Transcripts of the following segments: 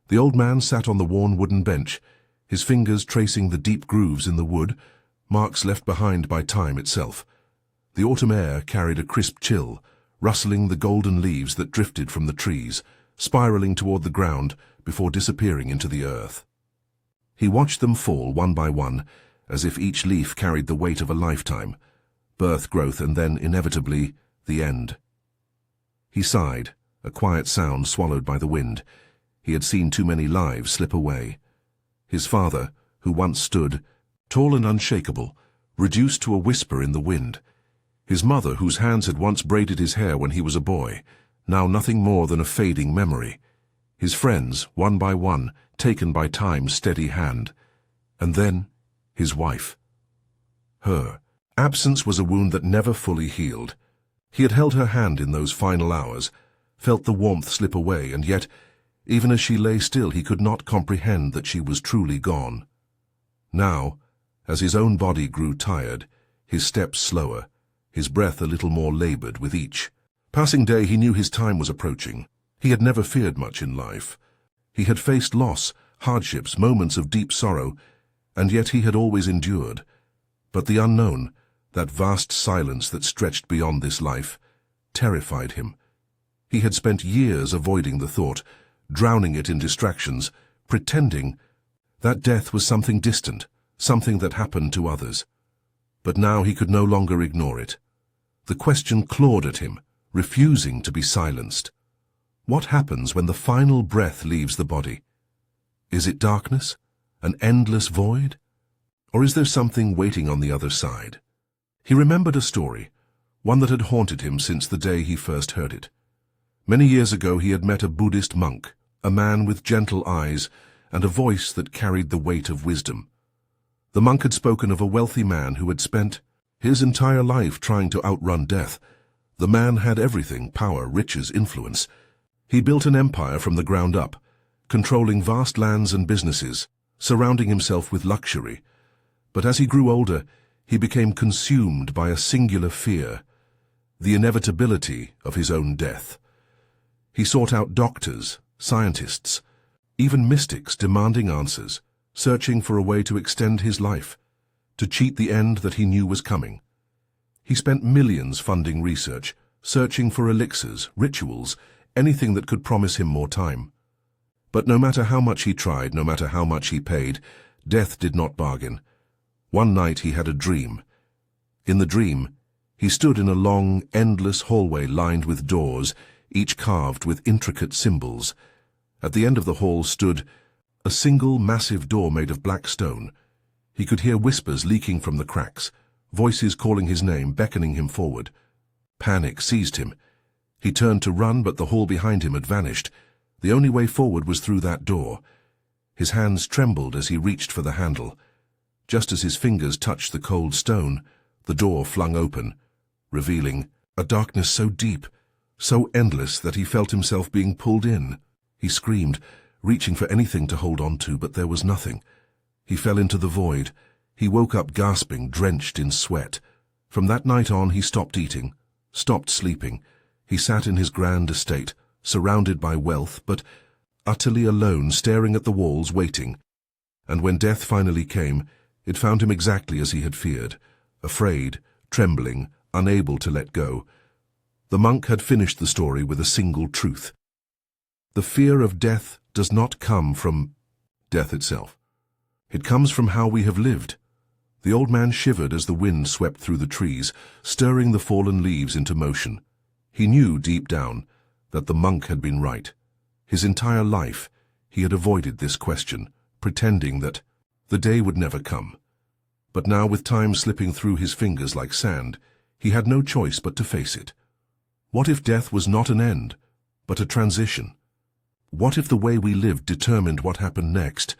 The old man sat on the worn wooden bench, his fingers tracing the deep grooves in the wood, marks left behind by time itself. The autumn air carried a crisp chill, rustling the golden leaves that drifted from the trees, spiraling toward the ground before disappearing into the earth. He watched them fall one by one, as if each leaf carried the weight of a lifetime, birth, growth, and then, inevitably, the end. He sighed, a quiet sound swallowed by the wind. He had seen too many lives slip away. His father, who once stood, tall and unshakable, reduced to a whisper in the wind. His mother, whose hands had once braided his hair when he was a boy, now nothing more than a fading memory. His friends, one by one, taken by time's steady hand. And then, his wife. Her absence was a wound that never fully healed. He had held her hand in those final hours, felt the warmth slip away, and yet, even as she lay still, he could not comprehend that she was truly gone. Now, as his own body grew tired, his steps slower, his breath a little more labored with each passing day, he knew his time was approaching. He had never feared much in life. He had faced loss, hardships, moments of deep sorrow, and yet he had always endured. But the unknown, that vast silence that stretched beyond this life, terrified him. He had spent years avoiding the thought, drowning it in distractions, pretending that death was something distant, something that happened to others. But now he could no longer ignore it. The question clawed at him, refusing to be silenced. What happens when the final breath leaves the body? Is it darkness, an endless void? Or is there something waiting on the other side? He remembered a story, one that had haunted him since the day he first heard it. Many years ago he had met a Buddhist monk, a man with gentle eyes and a voice that carried the weight of wisdom. The monk had spoken of a wealthy man who had spent his entire life trying to outrun death. The man had everything: power, riches, influence. He built an empire from the ground up, controlling vast lands and businesses, surrounding himself with luxury. But as he grew older, he became consumed by a singular fear, the inevitability of his own death. He sought out doctors, scientists, even mystics, demanding answers, searching for a way to extend his life, to cheat the end that he knew was coming. He spent millions funding research, searching for elixirs, rituals, anything that could promise him more time. But no matter how much he tried, no matter how much he paid, death did not bargain. One night he had a dream. In the dream, he stood in a long, endless hallway lined with doors, each carved with intricate symbols. At the end of the hall stood a single massive door made of black stone. He could hear whispers leaking from the cracks, voices calling his name, beckoning him forward. Panic seized him. He turned to run, but the hall behind him had vanished. The only way forward was through that door. His hands trembled as he reached for the handle. Just as his fingers touched the cold stone, the door flung open, revealing a darkness so deep, so endless that he felt himself being pulled in. He screamed, reaching for anything to hold on to, but there was nothing. He fell into the void. He woke up gasping, drenched in sweat. From that night on, he stopped eating, stopped sleeping. He sat in his grand estate, surrounded by wealth, but utterly alone, staring at the walls, waiting. And when death finally came, it found him exactly as he had feared, afraid, trembling, unable to let go. The monk had finished the story with a single truth. The fear of death does not come from death itself. It comes from how we have lived. The old man shivered as the wind swept through the trees, stirring the fallen leaves into motion. He knew deep down that the monk had been right. His entire life he had avoided this question, pretending that the day would never come. But now, with time slipping through his fingers like sand, he had no choice but to face it. What if death was not an end, but a transition? What if the way we lived determined what happened next?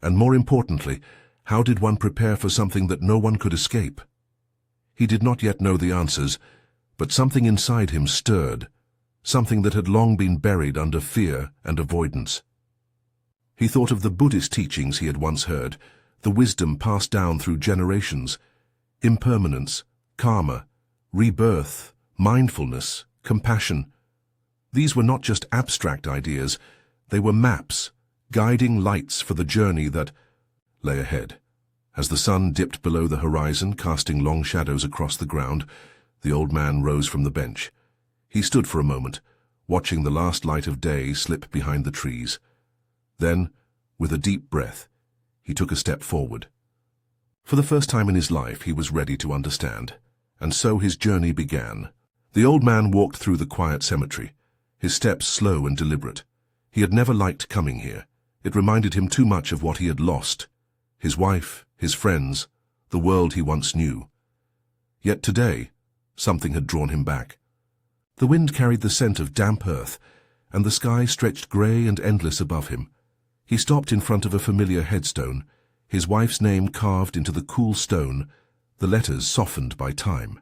And more importantly, how did one prepare for something that no one could escape? He did not yet know the answers, but something inside him stirred, something that had long been buried under fear and avoidance. He thought of the Buddhist teachings he had once heard, the wisdom passed down through generations: impermanence, karma, rebirth, mindfulness, compassion. These were not just abstract ideas, they were maps, guiding lights for the journey that lay ahead. As the sun dipped below the horizon, casting long shadows across the ground, the old man rose from the bench. He stood for a moment, watching the last light of day slip behind the trees. Then, with a deep breath, he took a step forward. For the first time in his life, he was ready to understand, and so his journey began. The old man walked through the quiet cemetery, his steps slow and deliberate. He had never liked coming here. It reminded him too much of what he had lost: his wife, his friends, the world he once knew. Yet today, something had drawn him back. The wind carried the scent of damp earth, and the sky stretched grey and endless above him. He stopped in front of a familiar headstone, his wife's name carved into the cool stone, the letters softened by time.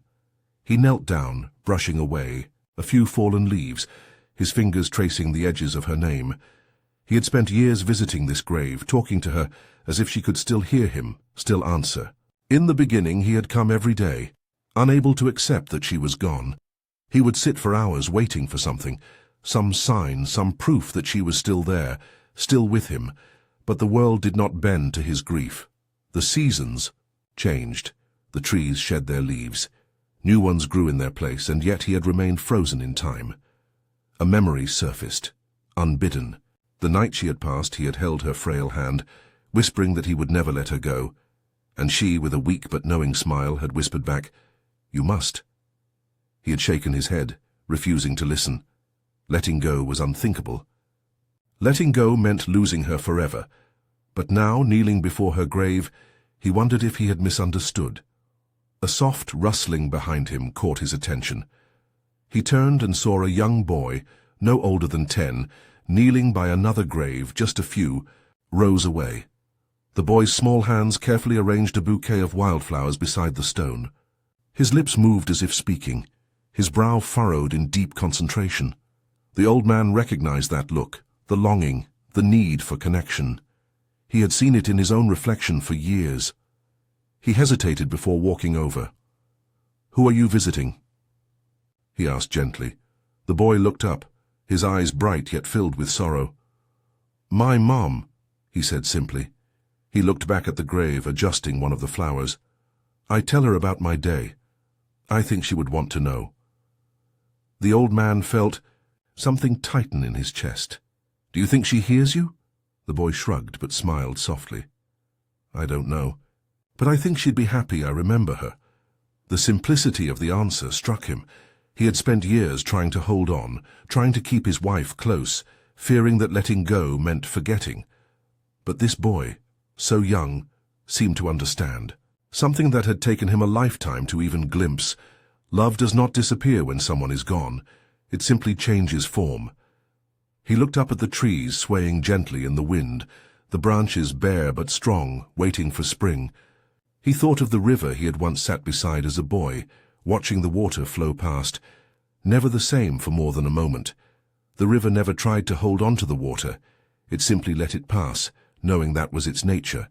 He knelt down, brushing away a few fallen leaves, his fingers tracing the edges of her name. He had spent years visiting this grave, talking to her as if she could still hear him, still answer. In the beginning he had come every day, unable to accept that she was gone. He would sit for hours waiting for something, some sign, some proof that she was still there, still with him, but the world did not bend to his grief. The seasons changed. The trees shed their leaves. New ones grew in their place, and yet he had remained frozen in time. A memory surfaced, unbidden. The night she had passed, he had held her frail hand, whispering that he would never let her go, and she, with a weak but knowing smile, had whispered back, "You must." He had shaken his head, refusing to listen. Letting go was unthinkable. Letting go meant losing her forever, but now, kneeling before her grave, he wondered if he had misunderstood. A soft rustling behind him caught his attention. He turned and saw a young boy, no older than 10, kneeling by another grave, just a few, rows away. The boy's small hands carefully arranged a bouquet of wildflowers beside the stone. His lips moved as if speaking, his brow furrowed in deep concentration. The old man recognized that look, the longing, the need for connection. He had seen it in his own reflection for years. He hesitated before walking over. "Who are you visiting?" he asked gently. The boy looked up, his eyes bright yet filled with sorrow. "My mom," he said simply. He looked back at the grave, adjusting one of the flowers. "I tell her about my day. I think she would want to know." The old man felt something tighten in his chest. "Do you think she hears you?" The boy shrugged but smiled softly. "I don't know. But I think she'd be happy I remember her." The simplicity of the answer struck him. He had spent years trying to hold on, trying to keep his wife close, fearing that letting go meant forgetting. But this boy, so young, seemed to understand. Something that had taken him a lifetime to even glimpse. Love does not disappear when someone is gone. It simply changes form. He looked up at the trees swaying gently in the wind, the branches bare but strong, waiting for spring. He thought of the river he had once sat beside as a boy, watching the water flow past, never the same for more than a moment. The river never tried to hold on to the water. It simply let it pass, knowing that was its nature.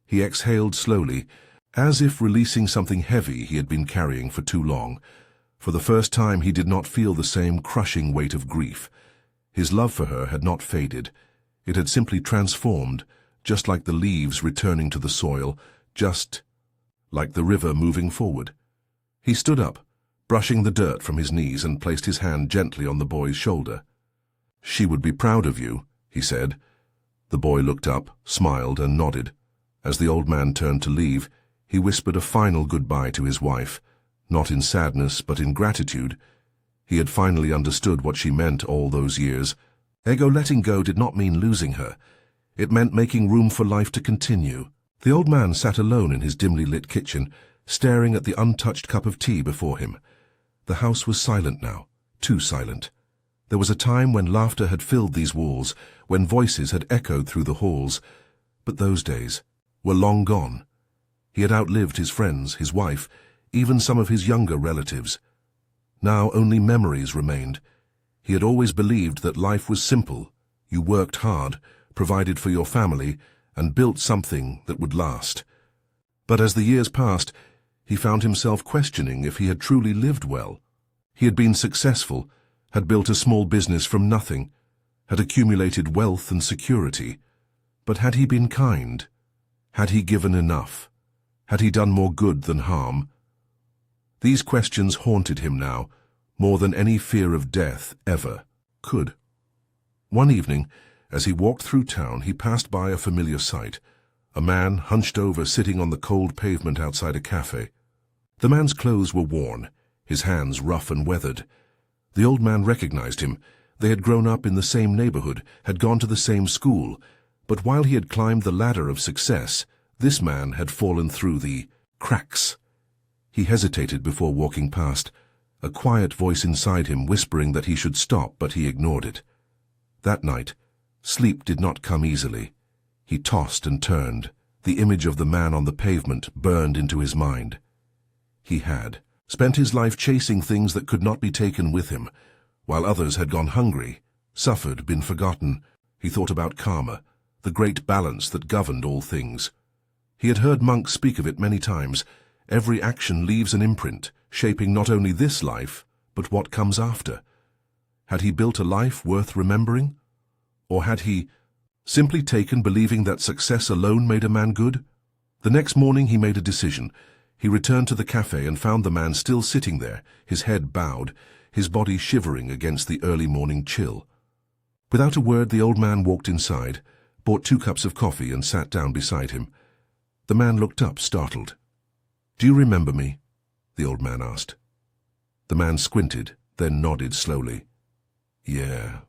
He exhaled slowly, as if releasing something heavy he had been carrying for too long. For the first time he did not feel the same crushing weight of grief. His love for her had not faded. It had simply transformed, just like the leaves returning to the soil, just like the river moving forward. He stood up, brushing the dirt from his knees, and placed his hand gently on the boy's shoulder. "She would be proud of you," he said. The boy looked up, smiled, and nodded. As the old man turned to leave, he whispered a final goodbye to his wife, not in sadness but in gratitude. He had finally understood what she meant all those years. Letting go did not mean losing her. It meant making room for life to continue. The old man sat alone in his dimly lit kitchen, staring at the untouched cup of tea before him. The house was silent now, too silent. There was a time when laughter had filled these walls, when voices had echoed through the halls. But those days were long gone. He had outlived his friends, his wife, even some of his younger relatives. Now only memories remained. He had always believed that life was simple. You worked hard, provided for your family, and built something that would last. But as the years passed, he found himself questioning if he had truly lived well. He had been successful, had built a small business from nothing, had accumulated wealth and security. But had he been kind? Had he given enough? Had he done more good than harm? These questions haunted him now, more than any fear of death ever could. One evening, as he walked through town, he passed by a familiar sight, a man hunched over sitting on the cold pavement outside a cafe. The man's clothes were worn, his hands rough and weathered. The old man recognized him. They had grown up in the same neighborhood, had gone to the same school, but while he had climbed the ladder of success, this man had fallen through the cracks. He hesitated before walking past, a quiet voice inside him whispering that he should stop, but he ignored it. That night, sleep did not come easily. He tossed and turned. The image of the man on the pavement burned into his mind. He had spent his life chasing things that could not be taken with him, while others had gone hungry, suffered, been forgotten. He thought about karma, the great balance that governed all things. He had heard monks speak of it many times. Every action leaves an imprint, shaping not only this life, but what comes after. Had he built a life worth remembering? Or had he simply taken believing that success alone made a man good? The next morning he made a decision. He returned to the cafe and found the man still sitting there, his head bowed, his body shivering against the early morning chill. Without a word, the old man walked inside, bought 2 cups of coffee and sat down beside him. The man looked up, startled. "Do you remember me?" the old man asked. The man squinted, then nodded slowly. "Yeah,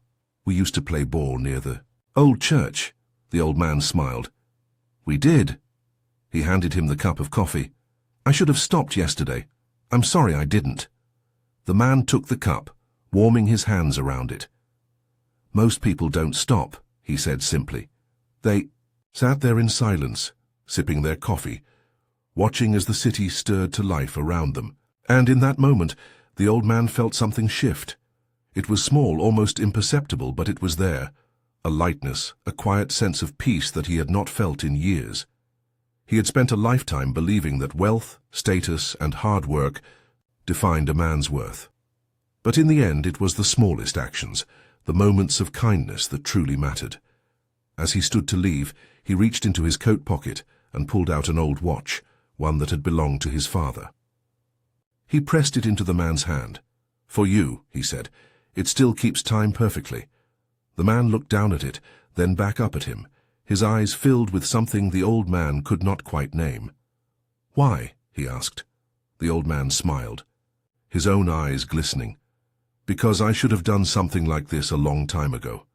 we used to play ball near the old church," the old man smiled. "We did." He handed him the cup of coffee. "I should have stopped yesterday. I'm sorry I didn't." The man took the cup, warming his hands around it. "Most people don't stop," he said simply. They sat there in silence, sipping their coffee, watching as the city stirred to life around them. And in that moment, the old man felt something shift. It was small, almost imperceptible, but it was there. A lightness, a quiet sense of peace that he had not felt in years. He had spent a lifetime believing that wealth, status, and hard work defined a man's worth. But in the end, it was the smallest actions, the moments of kindness that truly mattered. As he stood to leave, he reached into his coat pocket and pulled out an old watch, one that had belonged to his father. He pressed it into the man's hand. "For you," he said. "It still keeps time perfectly." The man looked down at it, then back up at him, his eyes filled with something the old man could not quite name. "Why?" he asked. The old man smiled, his own eyes glistening. "Because I should have done something like this a long time ago."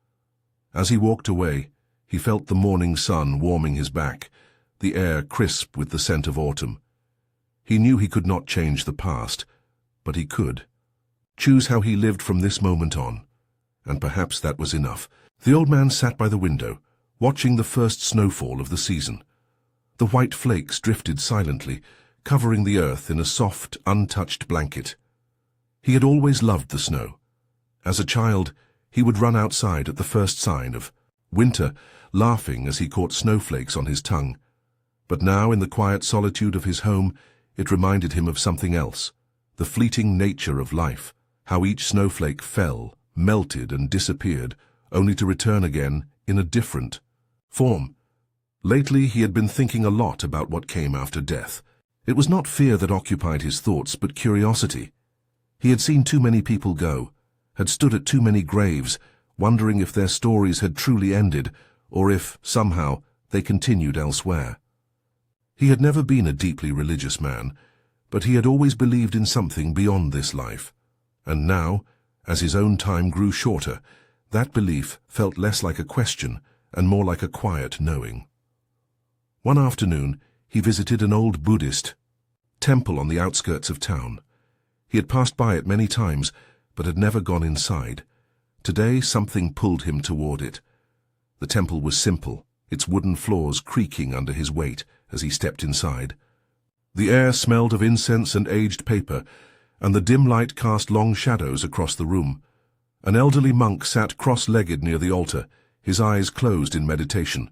As he walked away, he felt the morning sun warming his back, the air crisp with the scent of autumn. He knew he could not change the past, but he could choose how he lived from this moment on, and perhaps that was enough. The old man sat by the window, watching the first snowfall of the season. The white flakes drifted silently, covering the earth in a soft, untouched blanket. He had always loved the snow. As a child, he would run outside at the first sign of winter, laughing as he caught snowflakes on his tongue. But now, in the quiet solitude of his home, it reminded him of something else, the fleeting nature of life, how each snowflake fell, melted and disappeared, only to return again in a different form. Lately, he had been thinking a lot about what came after death. It was not fear that occupied his thoughts, but curiosity. He had seen too many people go, had stood at too many graves, wondering if their stories had truly ended, or if, somehow, they continued elsewhere. He had never been a deeply religious man, but he had always believed in something beyond this life. And now, as his own time grew shorter, that belief felt less like a question and more like a quiet knowing. One afternoon, he visited an old Buddhist temple on the outskirts of town. He had passed by it many times, but had never gone inside. Today, something pulled him toward it. The temple was simple, its wooden floors creaking under his weight as he stepped inside. The air smelled of incense and aged paper, and the dim light cast long shadows across the room. An elderly monk sat cross-legged near the altar, his eyes closed in meditation.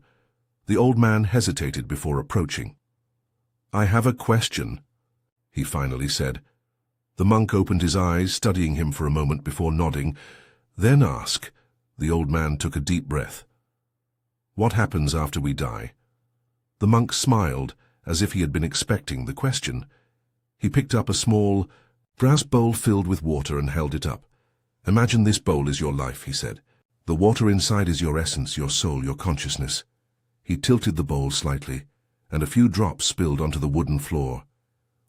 The old man hesitated before approaching. "I have a question," he finally said. The monk opened his eyes, studying him for a moment before nodding. "Then ask." The old man took a deep breath. What happens after we die? The monk smiled, as if he had been expecting the question. He picked up a small, brass bowl filled with water and held it up. Imagine this bowl is your life, he said. The water inside is your essence, your soul, your consciousness. He tilted the bowl slightly, and a few drops spilled onto the wooden floor.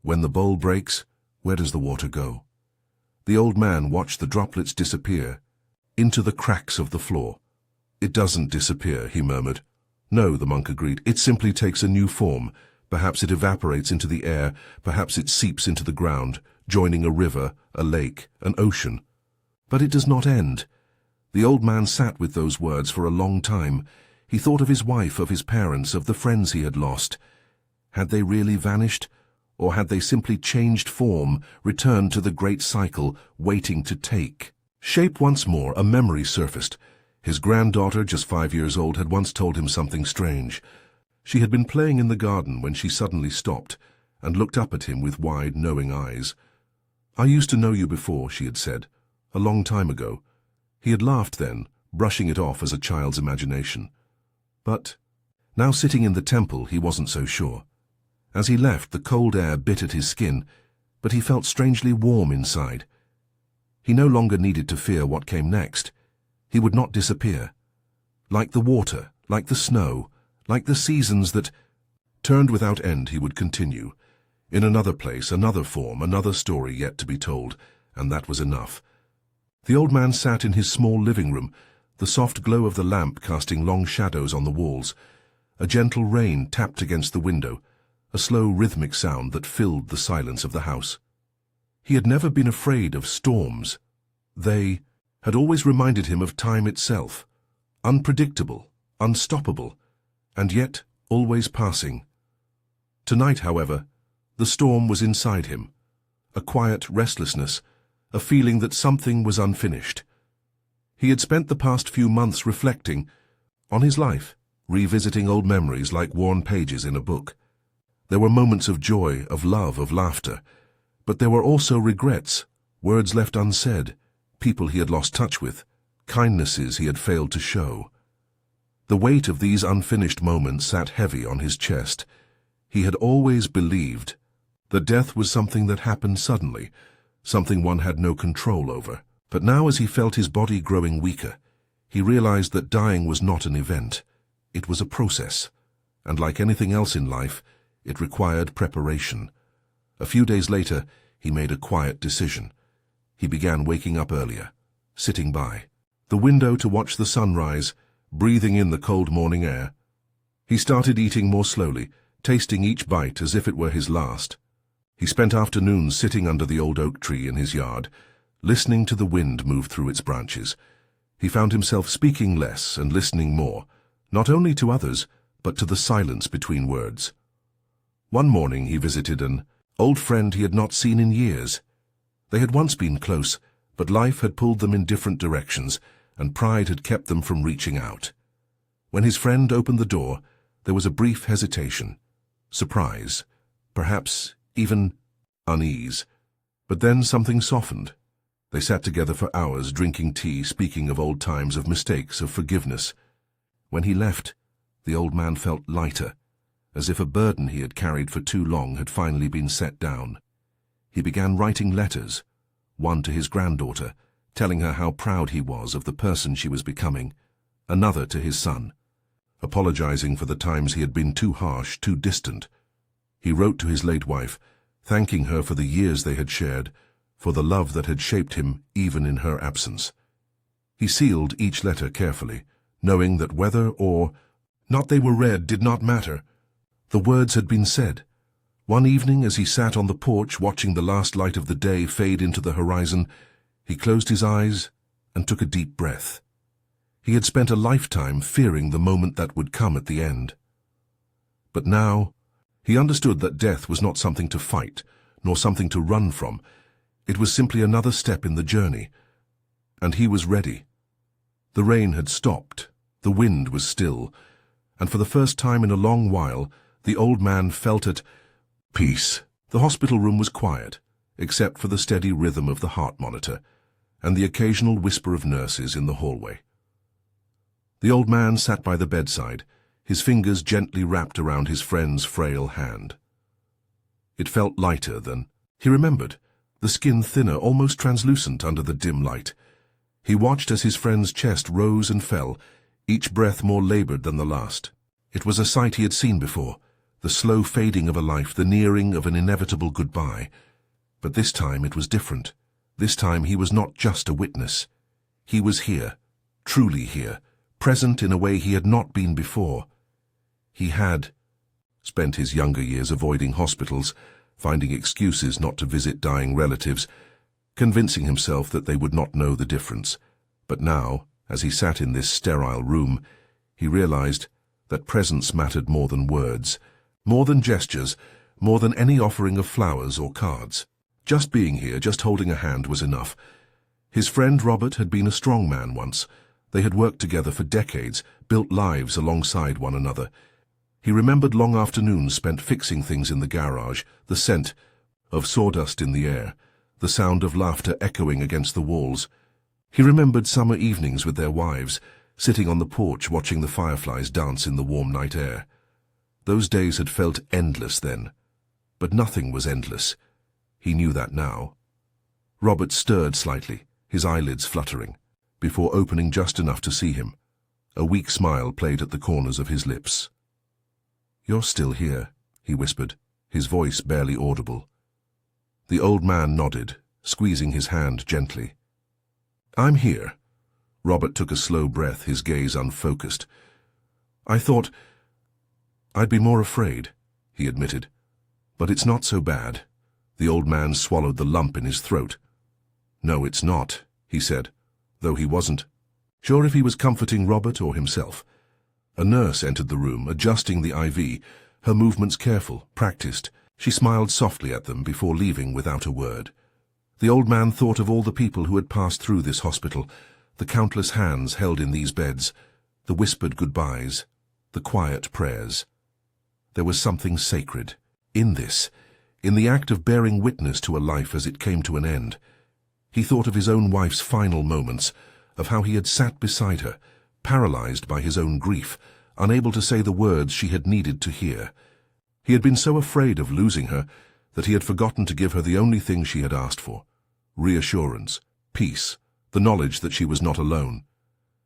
When the bowl breaks, where does the water go? The old man watched the droplets disappear into the cracks of the floor. It doesn't disappear, he murmured. No, the monk agreed. It simply takes a new form. Perhaps it evaporates into the air, perhaps it seeps into the ground, joining a river, a lake, an ocean. But it does not end. The old man sat with those words for a long time. He thought of his wife, of his parents, of the friends he had lost. Had they really vanished, or had they simply changed form, returned to the great cycle, waiting to take shape once more? A memory surfaced. His granddaughter, just 5 years old, had once told him something strange. She had been playing in the garden when she suddenly stopped and looked up at him with wide, knowing eyes. "I used to know you before," she had said, "a long time ago." He had laughed then, brushing it off as a child's imagination. But now sitting in the temple, he wasn't so sure. As he left, the cold air bit at his skin, but he felt strangely warm inside. He no longer needed to fear what came next. He would not disappear. Like the water, like the snow, like the seasons that turned without end, he would continue. In another place, another form, another story yet to be told, and that was enough. The old man sat in his small living room, the soft glow of the lamp casting long shadows on the walls. A gentle rain tapped against the window, a slow rhythmic sound that filled the silence of the house. He had never been afraid of storms. They had always reminded him of time itself, unpredictable, unstoppable, and yet always passing. Tonight, however, the storm was inside him, a quiet restlessness, a feeling that something was unfinished. He had spent the past few months reflecting on his life, revisiting old memories like worn pages in a book. There were moments of joy, of love, of laughter, but there were also regrets, words left unsaid, people he had lost touch with, kindnesses he had failed to show. The weight of these unfinished moments sat heavy on his chest. He had always believed that death was something that happened suddenly, something one had no control over. But now, as he felt his body growing weaker, he realized that dying was not an event. It was a process, and like anything else in life, it required preparation. A few days later, he made a quiet decision. He began waking up earlier, sitting by the window to watch the sunrise, breathing in the cold morning air. He started eating more slowly, tasting each bite as if it were his last. He spent afternoons sitting under the old oak tree in his yard, listening to the wind move through its branches. He found himself speaking less and listening more, not only to others, but to the silence between words. One morning he visited an old friend he had not seen in years. They had once been close, but life had pulled them in different directions, and pride had kept them from reaching out. When his friend opened the door, there was a brief hesitation, surprise, perhaps even unease. But then something softened. They sat together for hours, drinking tea, speaking of old times, of mistakes, of forgiveness. When he left, the old man felt lighter, as if a burden he had carried for too long had finally been set down. He began writing letters, one to his granddaughter, telling her how proud he was of the person she was becoming, another to his son, apologizing for the times he had been too harsh, too distant. He wrote to his late wife, thanking her for the years they had shared, for the love that had shaped him even in her absence. He sealed each letter carefully, knowing that whether or not they were read did not matter. The words had been said. One evening, as he sat on the porch watching the last light of the day fade into the horizon, he closed his eyes and took a deep breath. He had spent a lifetime fearing the moment that would come at the end. But now, he understood that death was not something to fight, nor something to run from. It was simply another step in the journey, and he was ready. The rain had stopped, the wind was still, and for the first time in a long while, the old man felt at peace. The hospital room was quiet, except for the steady rhythm of the heart monitor, and the occasional whisper of nurses in the hallway. The old man sat by the bedside, his fingers gently wrapped around his friend's frail hand. It felt lighter than he remembered, the skin thinner, almost translucent under the dim light. He watched as his friend's chest rose and fell, each breath more labored than the last. It was a sight he had seen before, the slow fading of a life, the nearing of an inevitable goodbye. But this time it was different. This time he was not just a witness. He was here, truly here, present in a way he had not been before. He had spent his younger years avoiding hospitals, finding excuses not to visit dying relatives, convincing himself that they would not know the difference. But now, as he sat in this sterile room, he realized that presence mattered more than words, more than gestures, more than any offering of flowers or cards. Just being here, just holding a hand was enough. His friend Robert had been a strong man once. They had worked together for decades, built lives alongside one another. He remembered long afternoons spent fixing things in the garage, the scent of sawdust in the air, the sound of laughter echoing against the walls. He remembered summer evenings with their wives, sitting on the porch watching the fireflies dance in the warm night air. Those days had felt endless then, but nothing was endless. He knew that now. Robert stirred slightly, his eyelids fluttering, before opening just enough to see him. A weak smile played at the corners of his lips. "You're still here," he whispered, his voice barely audible. The old man nodded, squeezing his hand gently. "I'm here." Robert took a slow breath, his gaze unfocused. "I thought I'd be more afraid," he admitted. "But it's not so bad." The old man swallowed the lump in his throat. "No, it's not," he said, though he wasn't sure if he was comforting Robert or himself. A nurse entered the room, adjusting the IV, her movements careful, practiced. She smiled softly at them before leaving without a word. The old man thought of all the people who had passed through this hospital, the countless hands held in these beds, the whispered goodbyes, the quiet prayers. There was something sacred in this, in the act of bearing witness to a life as it came to an end. He thought of his own wife's final moments, of how he had sat beside her, paralyzed by his own grief, unable to say the words she had needed to hear. He had been so afraid of losing her that he had forgotten to give her the only thing she had asked for: reassurance, peace, the knowledge that she was not alone.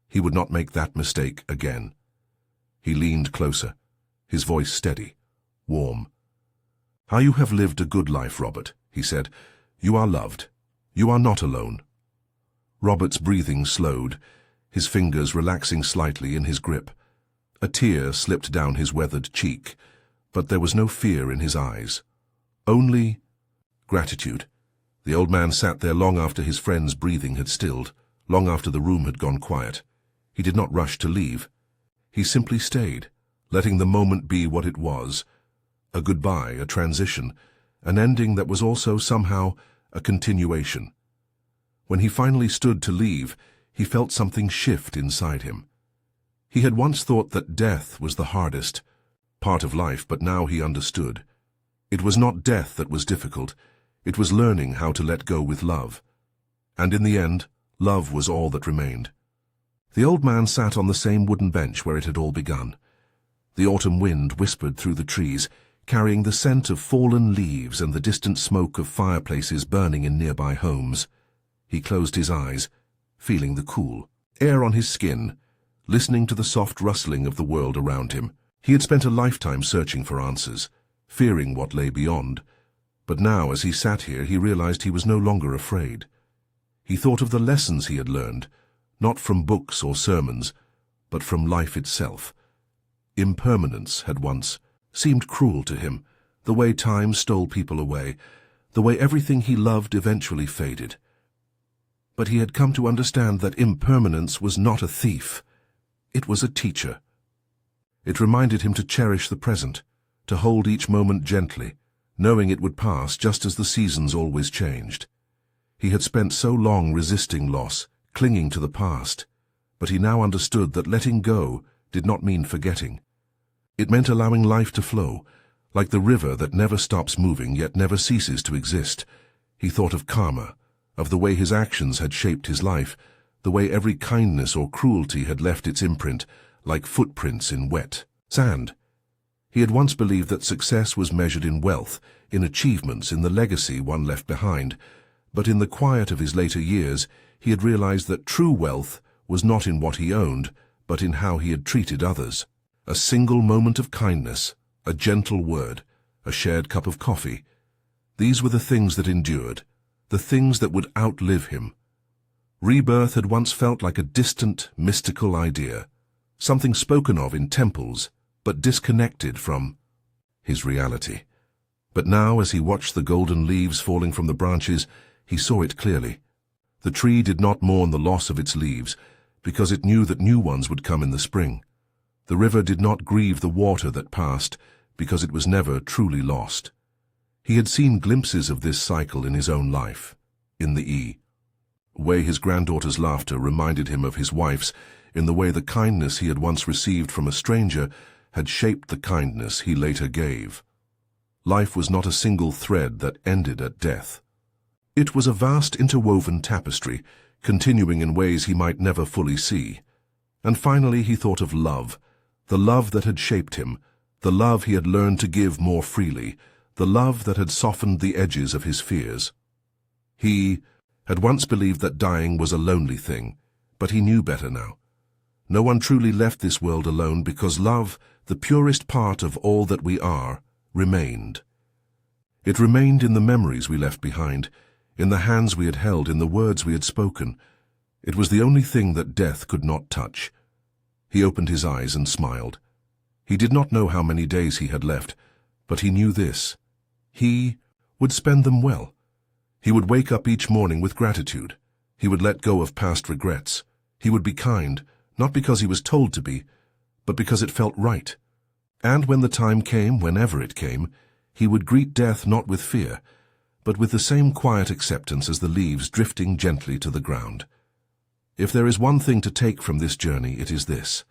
He would not make that mistake again. He leaned closer, his voice steady, warm. "How you have lived a good life, Robert," he said. "You are loved. You are not alone." Robert's breathing slowed, his fingers relaxing slightly in his grip. A tear slipped down his weathered cheek, but there was no fear in his eyes. Only gratitude. The old man sat there long after his friend's breathing had stilled, long after the room had gone quiet. He did not rush to leave. He simply stayed, letting the moment be what it was. A goodbye, a transition, an ending that was also somehow a continuation. When he finally stood to leave, he felt something shift inside him. He had once thought that death was the hardest part of life, but now he understood. It was not death that was difficult. It was learning how to let go with love. And in the end, love was all that remained. The old man sat on the same wooden bench where it had all begun. The autumn wind whispered through the trees, carrying the scent of fallen leaves and the distant smoke of fireplaces burning in nearby homes. He closed his eyes, feeling the cool air on his skin, listening to the soft rustling of the world around him. He had spent a lifetime searching for answers, fearing what lay beyond. But now, as he sat here, he realized he was no longer afraid. He thought of the lessons he had learned, not from books or sermons, but from life itself. Impermanence had once seemed cruel to him, the way time stole people away, the way everything he loved eventually faded. But he had come to understand that impermanence was not a thief. It was a teacher. It reminded him to cherish the present, to hold each moment gently, knowing it would pass just as the seasons always changed. He had spent so long resisting loss, clinging to the past, but he now understood that letting go did not mean forgetting. It meant allowing life to flow, like the river that never stops moving yet never ceases to exist. He thought of karma, of the way his actions had shaped his life, the way every kindness or cruelty had left its imprint, like footprints in wet sand. He had once believed that success was measured in wealth, in achievements, in the legacy one left behind, but in the quiet of his later years, he had realized that true wealth was not in what he owned, but in how he had treated others. A single moment of kindness, a gentle word, a shared cup of coffee. These were the things that endured, the things that would outlive him. Rebirth had once felt like a distant, mystical idea, something spoken of in temples, but disconnected from his reality. But now, as he watched the golden leaves falling from the branches, he saw it clearly. The tree did not mourn the loss of its leaves, because it knew that new ones would come in the spring. The river did not grieve the water that passed, because it was never truly lost. He had seen glimpses of this cycle in his own life, in the way his granddaughter's laughter reminded him of his wife's, in the way the kindness he had once received from a stranger had shaped the kindness he later gave. Life was not a single thread that ended at death. It was a vast interwoven tapestry, continuing in ways he might never fully see. And finally he thought of love, the love that had shaped him, the love he had learned to give more freely, the love that had softened the edges of his fears. He had once believed that dying was a lonely thing, but he knew better now. No one truly left this world alone because love, the purest part of all that we are, remained. It remained in the memories we left behind, in the hands we had held, in the words we had spoken. It was the only thing that death could not touch. He opened his eyes and smiled. He did not know how many days he had left, but he knew this. He would spend them well. He would wake up each morning with gratitude. He would let go of past regrets. He would be kind, not because he was told to be, but because it felt right. And when the time came, whenever it came, he would greet death not with fear, but with the same quiet acceptance as the leaves drifting gently to the ground. If there is one thing to take from this journey, it is this: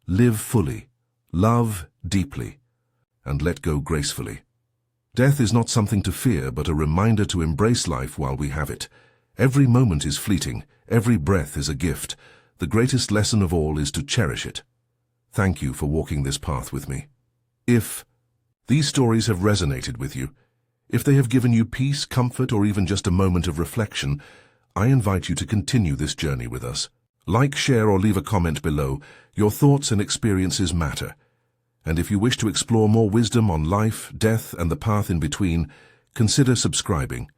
live fully, love deeply, and let go gracefully. Death is not something to fear, but a reminder to embrace life while we have it. Every moment is fleeting, every breath is a gift. The greatest lesson of all is to cherish it. Thank you for walking this path with me. If these stories have resonated with you, if they have given you peace, comfort, or even just a moment of reflection, I invite you to continue this journey with us. Like, share, or leave a comment below. Your thoughts and experiences matter. And if you wish to explore more wisdom on life, death, and the path in between, consider subscribing.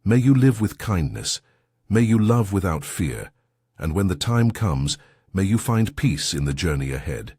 May you live with kindness. May you love without fear. And when the time comes, may you find peace in the journey ahead.